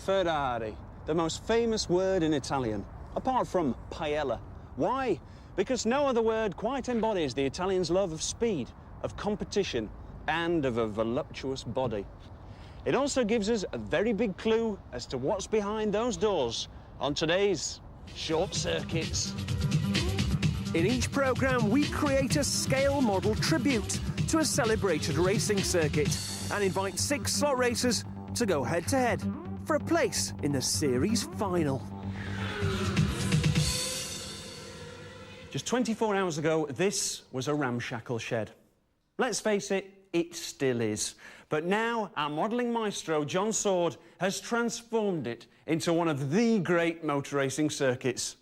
Ferrari, the most famous word in Italian, apart from paella. Why? Because no other word quite embodies the Italians' love of speed, of competition, and of a voluptuous body. It also gives us a very big clue as to what's behind those doors on today's Short Circuits. In each programme, we create a scale model tribute to a celebrated racing circuit and invite 6 slot racers to go head-to-head for a place in the series final. Just 24 hours ago, this was a ramshackle shed. Let's face it, it still is. But now, our modelling maestro, John Sword, has transformed it into one of the great motor racing circuits.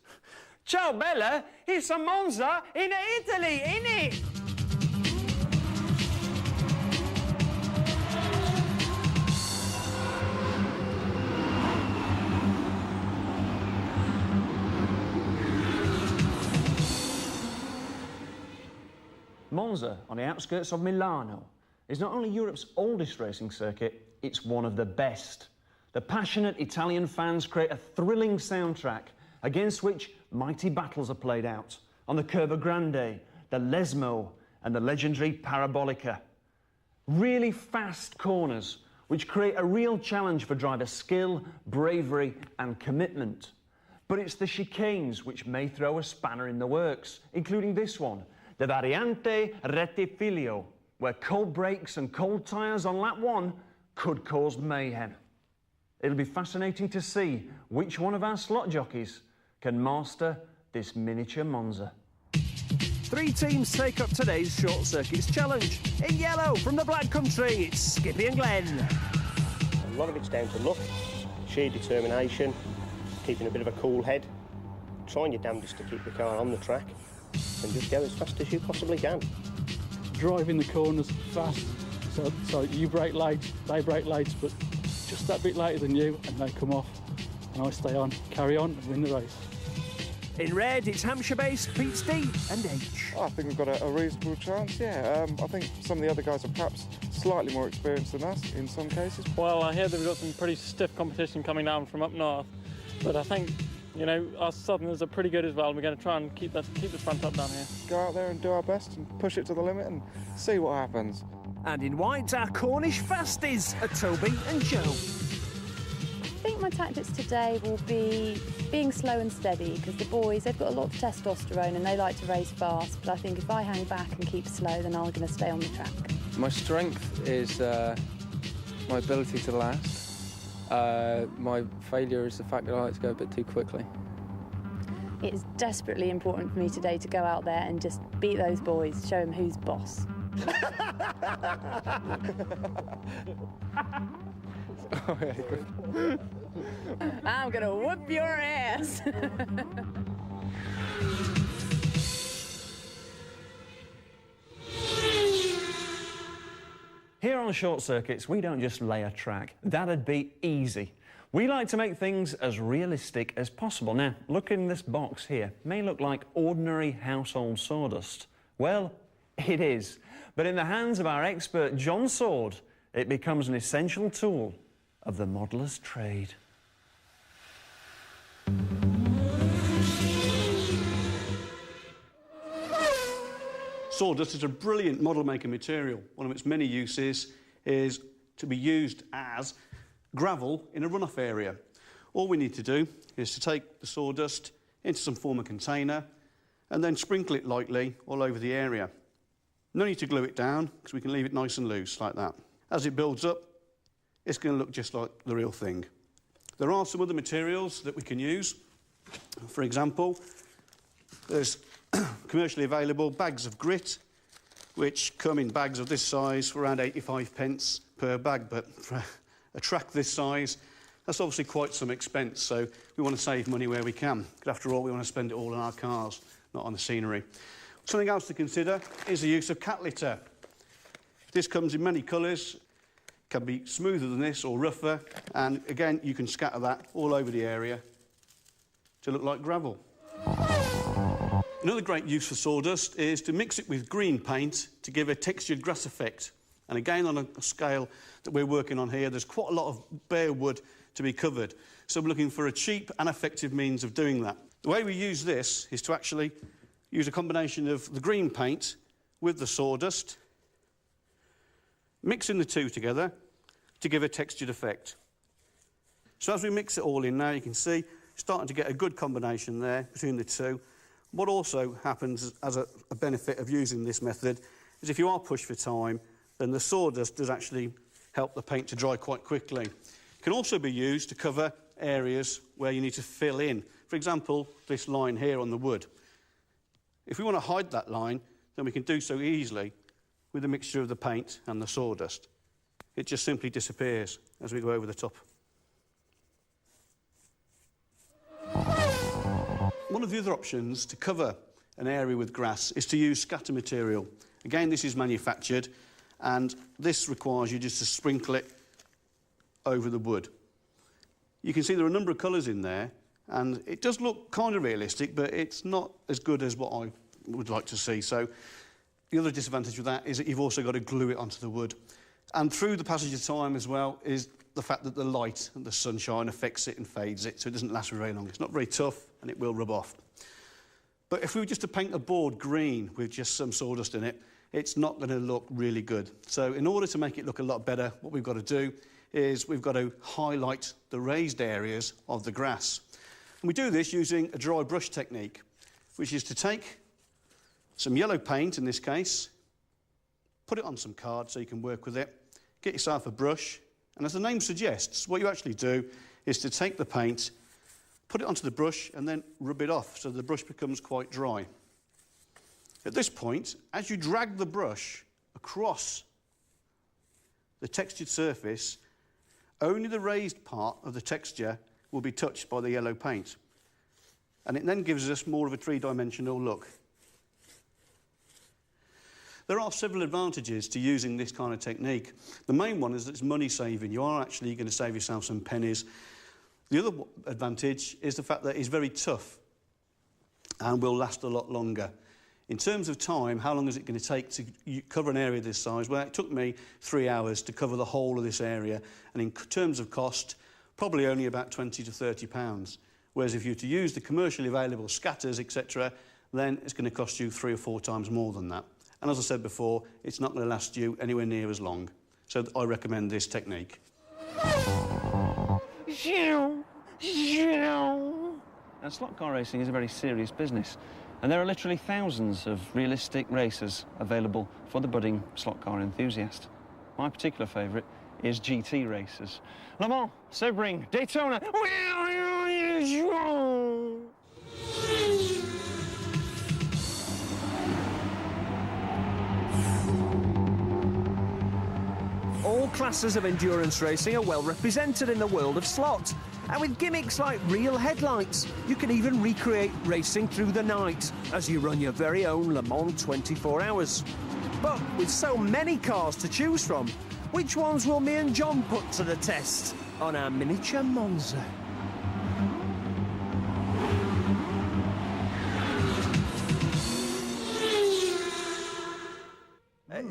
Ciao, Bella! It's a Monza in Italy, innit? Monza, on the outskirts of Milano, is not only Europe's oldest racing circuit, it's one of the best. The passionate Italian fans create a thrilling soundtrack against which mighty battles are played out on the Curva Grande, the Lesmo, and the legendary Parabolica. Really fast corners, which create a real challenge for driver skill, bravery, and commitment. But it's the chicanes which may throw a spanner in the works, including this one, the Variante Rettifilo, where cold brakes and cold tyres on lap 1 could cause mayhem. It'll be fascinating to see which one of our slot jockeys can master this miniature Monza. 3 teams take up today's Short Circuits challenge. In yellow, from the Black Country, it's Skippy and Glenn. A lot of it's down to luck, sheer determination, keeping a bit of a cool head, trying your damnedest to keep the car on the track, and just go as fast as you possibly can. Driving the corners fast, so you brake late, they brake late, but just that bit later than you, and they come off, and I stay on, carry on, and win the race. In red, it's Hampshire-based Pete's D and H. I think we've got a reasonable chance, yeah. I think some of the other guys are perhaps slightly more experienced than us in some cases. Well, I hear that we've got some pretty stiff competition coming down from up north, but I think, you know, us Southerners are pretty good as well. We're going to try and keep the front up down here. Go out there and do our best and push it to the limit and see what happens. And in white, our Cornish fasties are Toby and Joe. I think my tactics today will be being slow and steady, because the boys, they've got a lot of testosterone and they like to race fast, but I think if I hang back and keep slow, then I'm going to stay on the track. My strength is my ability to last. My failure is the fact that I like to go a bit too quickly. It's desperately important for me today to go out there and just beat those boys, show them who's boss. Oh, yeah, good. I'm going to whoop your ass. Here on Short Circuits, we don't just lay a track. That'd be easy. We like to make things as realistic as possible. Now, look in this box here. May look like ordinary household sawdust. Well, it is. But in the hands of our expert John Sword, it becomes an essential tool of the modeller's trade. Sawdust is a brilliant model-making material. One of its many uses is to be used as gravel in a runoff area. All we need to do is to take the sawdust into some form of container and then sprinkle it lightly all over the area. No need to glue it down, because we can leave it nice and loose like that. As it builds up, it's going to look just like the real thing. There are some other materials that we can use. For example, there's commercially available bags of grit, which come in bags of this size for around 85p per bag, but for a track this size, that's obviously quite some expense, so we want to save money where we can. Because after all, we want to spend it all on our cars, not on the scenery. Something else to consider is the use of cat litter. This comes in many colours, can be smoother than this or rougher, and again, you can scatter that all over the area to look like gravel. Another great use for sawdust is to mix it with green paint to give a textured grass effect. And again, on a scale that we're working on here, there's quite a lot of bare wood to be covered. So we're looking for a cheap and effective means of doing that. The way we use this is to actually use a combination of the green paint with the sawdust, mixing the two together to give a textured effect. So as we mix it all in now, you can see starting to get a good combination there between the two. What also happens as a benefit of using this method is if you are pushed for time, then the sawdust does actually help the paint to dry quite quickly. It can also be used to cover areas where you need to fill in. For example, this line here on the wood. If we want to hide that line, then we can do so easily with a mixture of the paint and the sawdust. It just simply disappears as we go over the top. One of the other options to cover an area with grass is to use scatter material. Again, this is manufactured, and this requires you just to sprinkle it over the wood. You can see there are a number of colours in there, and it does look kind of realistic, but it's not as good as what I would like to see. So the other disadvantage with that is that you've also got to glue it onto the wood. And through the passage of time as well is the fact that the light and the sunshine affects it and fades it, so it doesn't last for very long. It's not very tough, and it will rub off. But if we were just to paint a board green with just some sawdust in it, it's not going to look really good. So in order to make it look a lot better, what we've got to do is we've got to highlight the raised areas of the grass. And we do this using a dry brush technique, which is to take some yellow paint, in this case, put it on some card so you can work with it, get yourself a brush, and as the name suggests, what you actually do is to take the paint, put it onto the brush, and then rub it off so the brush becomes quite dry. At this point, as you drag the brush across the textured surface, only the raised part of the texture will be touched by the yellow paint. And it then gives us more of a three-dimensional look. There are several advantages to using this kind of technique. The main one is that it's money saving. You are actually going to save yourself some pennies. The other advantage is the fact that it's very tough and will last a lot longer. In terms of time, how long is it going to take to cover an area this size? Well, it took me 3 hours to cover the whole of this area, and in terms of cost, probably only about £20 to £30. Whereas if you were to use the commercially available scatters, etc., then it's going to cost you 3 or 4 times more than that. And as I said before, it's not going to last you anywhere near as long. So I recommend this technique. Now, slot car racing is a very serious business, and there are literally thousands of realistic races available for the budding slot car enthusiast. My particular favourite is GT races. Le Mans, Sebring, Daytona. All classes of endurance racing are well represented in the world of slot. And with gimmicks like real headlights, you can even recreate racing through the night as you run your very own Le Mans 24 hours. But with so many cars to choose from, which ones will me and John put to the test on our miniature Monza?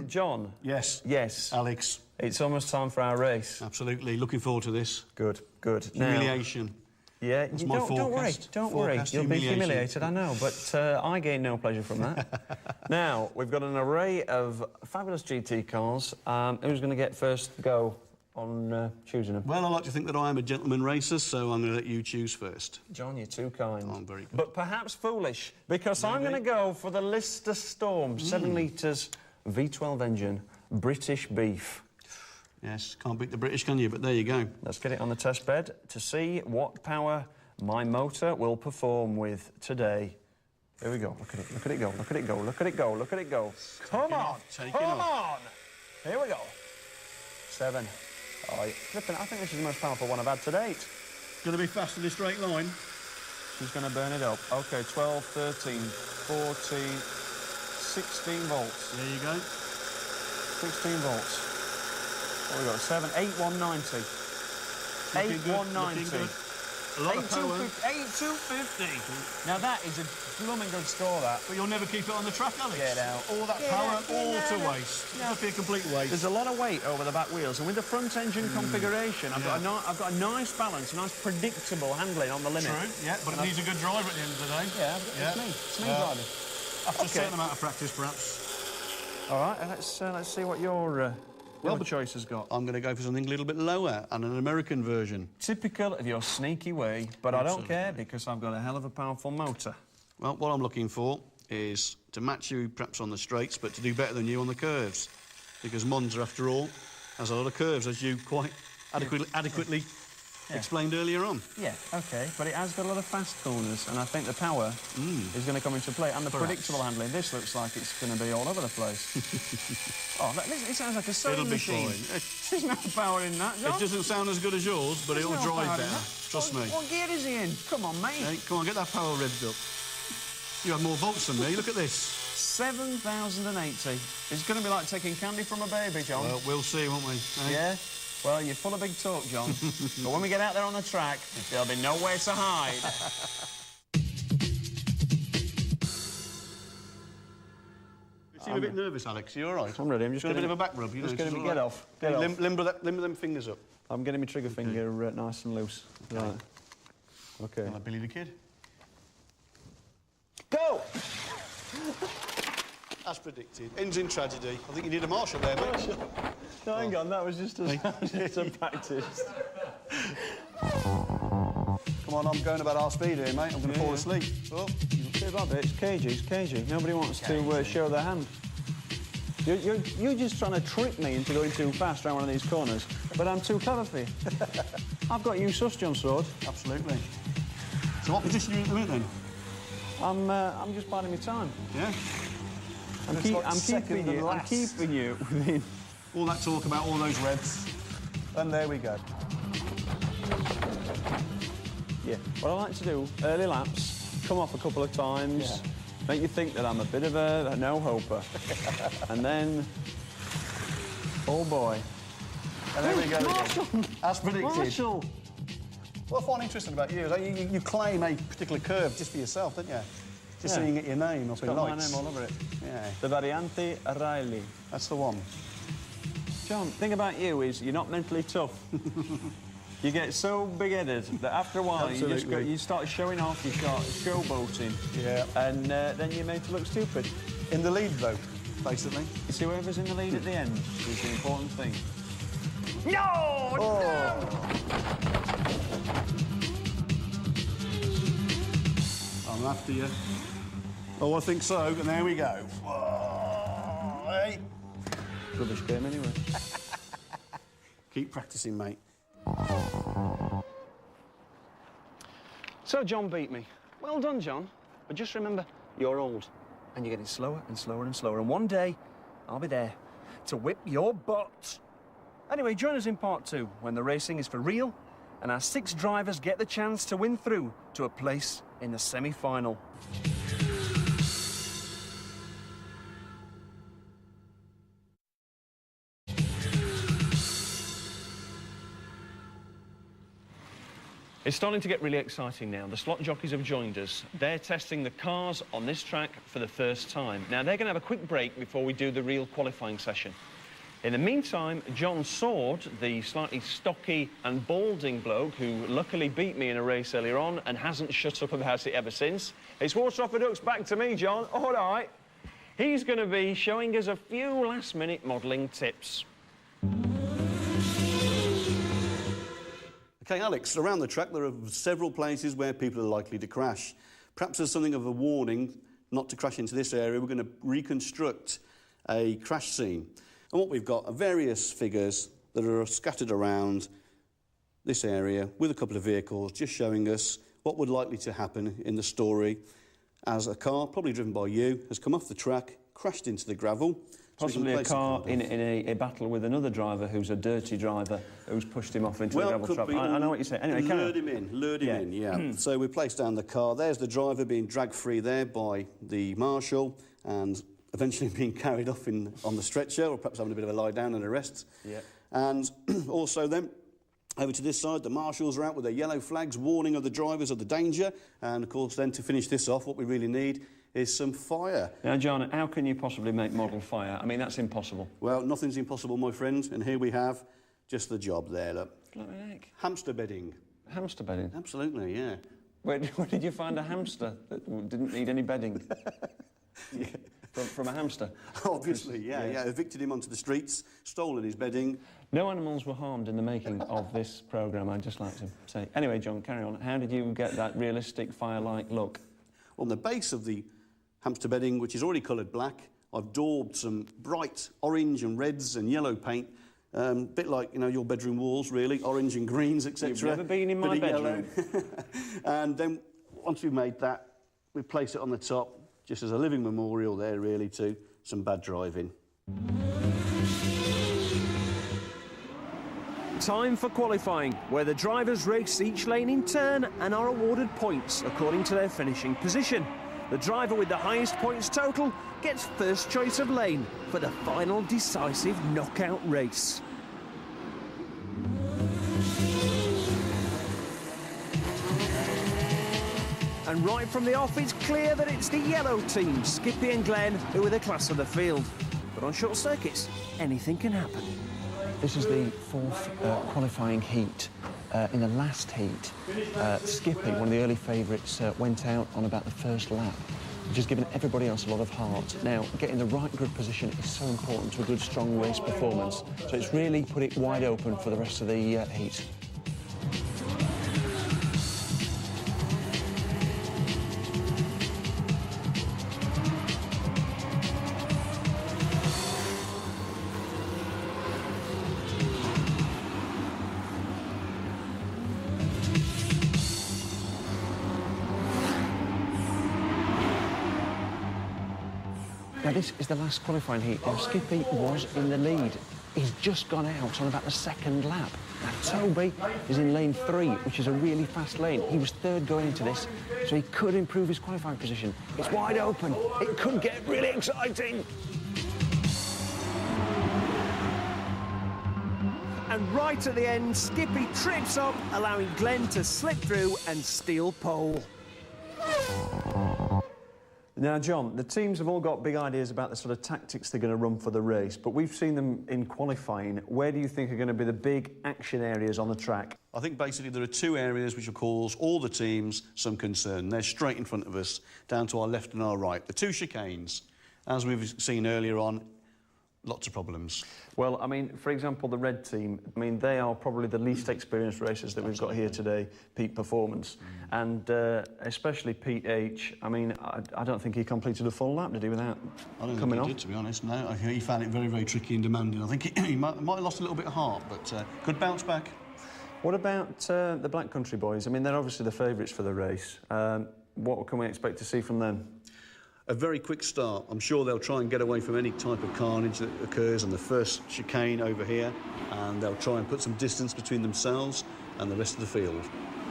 John? Yes. Yes. Alex. It's almost time for our race. Absolutely. Looking forward to this. Good, good. Humiliation. Now, yeah, that's my forecast. Don't worry. You'll be humiliated, I know, but I gain no pleasure from that. Now, we've got an array of fabulous GT cars. Who's going to get first go on choosing them? Well, I like to think that I am a gentleman racer, so I'm going to let you choose first. John, you're too kind. I'm very good. But perhaps foolish, because I'm going to go for the Lister Storm, 7 litres, V12 engine, British beef. Yes, can't beat the British, can you? But there you go. Let's get it on the test bed to see what power my motor will perform with today. Here we go. Look at it. Look at it go. Look at it go. Look at it go. Look at it go. Come on. Come on. Here we go. 7. Oh, flipping, I think this is the most powerful one I've had to date. Going to be fast in a straight line. She's going to burn it up. OK, 12, 13, 14, 16 volts. There you go. 16 volts. What have we got? 7, 8, 190. 8, 190. A lot of power. 8,250. Now that is a blooming good score, that. But you'll never keep it on the track, Alex. Get out. All that power, all to waste. No. It'll be a complete waste. There's a lot of weight over the back wheels, and with the front engine configuration, I've got a nice balance, a nice predictable handling on the limit. True, yeah, but it needs a good driver at the end of the day. Yeah, it's me driving. After a certain amount of practice, perhaps. All right, let's see what your rubber choice has got. I'm going to go for something a little bit lower and an American version. Typical of your sneaky way, but I don't care because I've got a hell of a powerful motor. Well, what I'm looking for is to match you perhaps on the straights, but to do better than you on the curves. Because Monza, after all, has a lot of curves, as you quite adequately explained earlier on. Yeah, OK, but it has got a lot of fast corners, and I think the power is going to come into play. And the predictable handling, this looks like it's going to be all over the place. It sounds like a sewing machine. There's no power in that, John. It doesn't sound as good as yours, but it'll drive better. Trust me. What gear is he in? Come on, mate. Hey, come on, get that power revved up. You have more volts than me, look at this. 7,080. It's going to be like taking candy from a baby, John. Well, we'll see, won't we? Yeah? Well, you're full of big talk, John. But when we get out there on the track, there'll be nowhere to hide. You seem a bit nervous, Alex. You all right? I'm ready. I'm just got a bit of a back rub. Just getting me get off. Get off. Limber them fingers up. I'm getting my trigger finger nice and loose. Right. OK. Like Billy the Kid. Go! As predicted. Ends in tragedy. I think you need a marshal there, mate. No, hang on. That was just a practice. Come on, I'm going about half speed here, mate. I'm going to fall asleep. Oh. Too bad, but it's cagey. Nobody wants to show their hand. You're just trying to trick me into going too fast around one of these corners, but I'm too clever for you. I've got you sus, John Sword. Absolutely. So what position are you in at the minute, then? I'm just biding my time. Yeah? I'm keeping you within... All that talk about all those revs. And there we go. Yeah. What I like to do, early laps, come off a couple of times, make you think that I'm a bit of a no-hoper. And then... Oh, boy. And there we go. Marshall! As predicted. Marshall! What I find interesting about you is you claim a particular curve just for yourself, don't you? Just so you can get your name up in lights. Got my name all over it. Yeah. The Variante Riley. That's the one. John, the thing about you is you're not mentally tough. You get so big-headed that after a while you start showing off, you start showboating. Yeah. And then you're made to look stupid. In the lead, though, basically. You see, whoever's in the lead at the end is the important thing. No! No! I'm after you. Oh, I think so, and there we go. Whoa, hey. Rubbish game, anyway. Keep practicing, mate. So John beat me. Well done, John. But just remember, you're old, and you're getting slower and slower and slower, and one day, I'll be there to whip your butt. Anyway, join us in part 2, when the racing is for real, and our 6 drivers get the chance to win through to a place in the semi-final. It's starting to get really exciting now. The slot jockeys have joined us. They're testing the cars on this track for the first time. Now, they're going to have a quick break before we do the real qualifying session. In the meantime, John Sword, the slightly stocky and balding bloke who luckily beat me in a race earlier on and hasn't shut up about it ever since. It's water off the ducks, back to me, John. All right. He's going to be showing us a few last-minute modelling tips. OK, Alex, around the track there are several places where people are likely to crash. Perhaps as something of a warning not to crash into this area, we're going to reconstruct a crash scene. And what we've got are various figures that are scattered around this area with a couple of vehicles, just showing us what would likely to happen in the story as a car, probably driven by you, has come off the track, crashed into the gravel. Possibly a car in a battle with another driver who's a dirty driver who's pushed him off into the gravel trap. I know what you're saying. Anyway, lured him in, yeah. So we placed down the car. There's the driver being dragged free there by the marshal and eventually being carried off on the stretcher, or perhaps having a bit of a lie down and a rest. Yeah. And also then, Over to this side, the marshals are out with their yellow flags, warning of the drivers of the danger. And, of course, then to finish this off, what we really need is some fire. Now, John, how can you possibly make model fire? I mean, that's impossible. Well, nothing's impossible, my friend. And here we have just the job there, look. Hamster bedding. Hamster bedding? Absolutely, yeah. Where did you find a hamster that didn't need any bedding? From a hamster? Obviously, yeah. Evicted him onto the streets, stolen his bedding. No animals were harmed in the making of this programme, I'd just like to say. Anyway, John, carry on. How did you get that realistic fire-like look? On the base of the hamster bedding, which is already coloured black, I've daubed some bright orange and reds and yellow paint, bit like, you know, your bedroom walls, really, orange and greens, etc. You've never been in my bedroom. And then, once we've made that, we place it on the top, just as a living memorial there, really, to some bad driving. Time for qualifying, where the drivers race each lane in turn and are awarded points according to their finishing position. The driver with the highest points total gets first choice of lane for the final decisive knockout race. And right from the off, it's clear that it's the yellow team, Skippy and Glenn, who are the class of the field. But on short circuits, anything can happen. This is the fourth qualifying heat. In the last heat, Skippy, one of the early favourites, went out on about the first lap, which has given everybody else a lot of heart. Now, getting the right grid position is so important to a good, strong race performance. So it's really put it wide open for the rest of the heat. Now, this is the last qualifying heat. Now, Skippy was in the lead. He's just gone out on about the second lap. Now, Toby is in lane 3, which is a really fast lane. He was third going into this, so he could improve his qualifying position. It's wide open. It could get really exciting. And right at the end, Skippy trips up, allowing Glenn to slip through and steal pole. Now, John, the teams have all got big ideas about the sort of tactics they're going to run for the race, but we've seen them in qualifying. Where do you think are going to be the big action areas on the track? I think basically there are two areas which will cause all the teams some concern. They're straight in front of us, down to our left and our right. The two chicanes, as we've seen earlier on, lots of problems. Well, I mean, for example, the red team, I mean, they are probably the least experienced racers that we've got here today, Pete Performance. And especially Pete H. I mean, I don't think he completed a full lap, did he, without coming off? He did, to be honest, no. He found it very, very tricky and demanding. I think he might have lost a little bit of heart, but could bounce back. What about the Black Country boys? I mean, they're obviously the favourites for the race. What can we expect to see from them? A very quick start. I'm sure they'll try and get away from any type of carnage that occurs on the first chicane over here, and they'll try and put some distance between themselves and the rest of the field.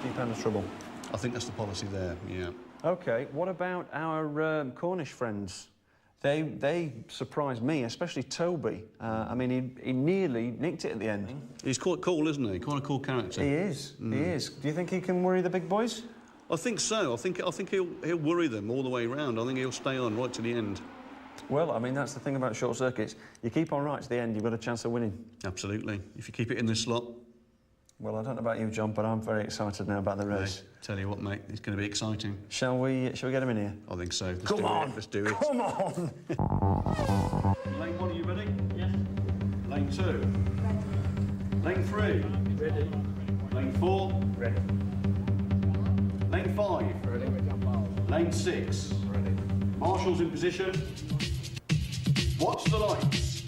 Deep end of trouble. I think that's the policy there, yeah. OK, what about our Cornish friends? They surprised me, especially Toby. I mean, he nearly nicked it at the end. He's quite cool, isn't he? Quite a cool character. He is, he is. Do you think he can worry the big boys? I think so. I think he'll worry them all the way round. I think he'll stay on right to the end. Well, I mean, that's the thing about short circuits. You keep on right to the end, you've got a chance of winning. Absolutely. If you keep it in this slot. Well, I don't know about you, John, but I'm very excited now about the race. Mate, tell you what, mate, it's going to be exciting. Shall we get him in here? I think so. Come on! Let's do it. Come on! Lane 1, are you ready? Yes. Lane 2? Ready. Lane 3? Ready. Lane 4? Ready. Lane 5? Ready. Lane 6? Ready. Marshals in position. Watch the lights.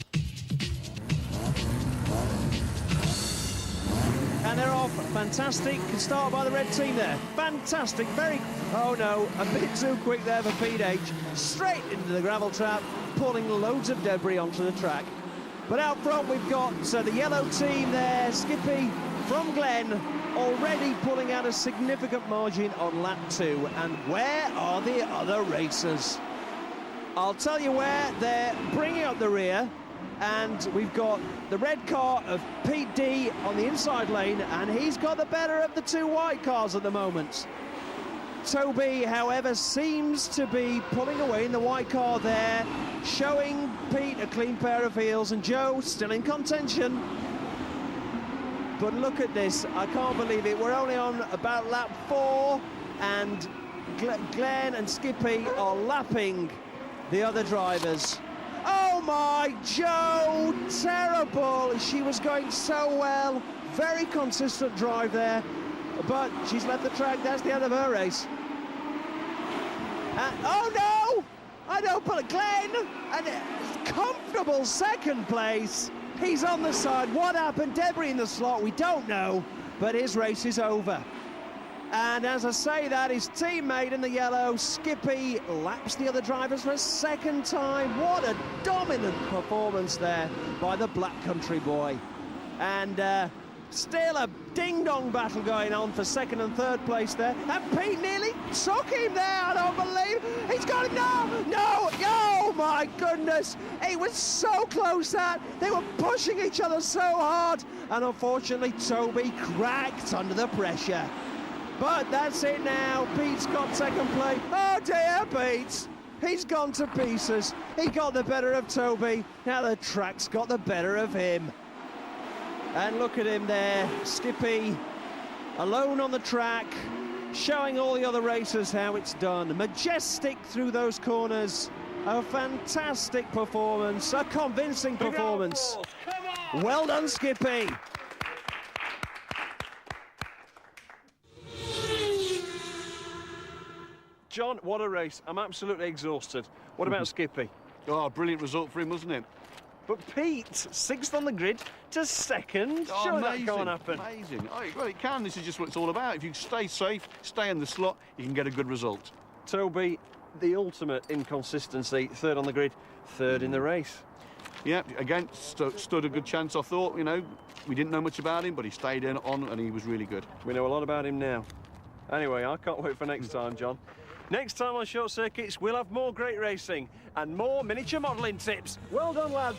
And they're off. Fantastic. Start by the red team there. Fantastic. Very... Oh, no. A bit too quick there for Pete H. Straight into the gravel trap, pulling loads of debris onto the track. But out front, we've got the yellow team there. Skippy from Glen, already pulling out a significant margin on lap 2. And where are the other racers? I'll tell you where. They're bringing up the rear. and we've got the red car of Pete D on the inside lane, and he's got the better of the two white cars at the moment. Toby, however, seems to be pulling away in the white car there, showing Pete a clean pair of heels, and Joe still in contention. But look at this, I can't believe it. We're only on about lap 4, and Glenn and Skippy are lapping the other drivers. Oh my, Joe, terrible. She was going so well, very consistent drive there, but she's left the track. That's the end of her race. Oh no! I don't put Glenn, and comfortable second place. He's on the side. What happened? Debris in the slot, we don't know, but his race is over. And as I say that, his teammate in the yellow, Skippy, laps the other drivers for a second time. What a dominant performance there by the Black Country boy. And still a ding-dong battle going on for second and third place there. And Pete nearly took him there, I don't believe. He's got him now. No, oh my goodness. It was so close that they were pushing each other so hard. And unfortunately, Toby cracked under the pressure. But that's it now. Pete's got second place. Oh dear, Pete. He's gone to pieces. He got the better of Toby. Now the track's got the better of him. And look at him there, Skippy, alone on the track, showing all the other racers how it's done. Majestic through those corners, a fantastic performance, a convincing performance. Well done, Skippy. John, what a race. I'm absolutely exhausted. What about Skippy? Oh, brilliant result for him, wasn't it? But Pete, 6th on the grid to 2nd. Oh, sure, amazing, that can't happen. Amazing. Oh, well, it can. This is just what it's all about. If you stay safe, stay in the slot, you can get a good result. Toby, the ultimate inconsistency. 3rd on the grid, 3rd in the race. Yeah, again, stood a good chance, I thought. You know, we didn't know much about him, but he stayed on and he was really good. We know a lot about him now. Anyway, I can't wait for next time, John. Next time on Short Circuits, we'll have more great racing and more miniature modelling tips. Well done, lads.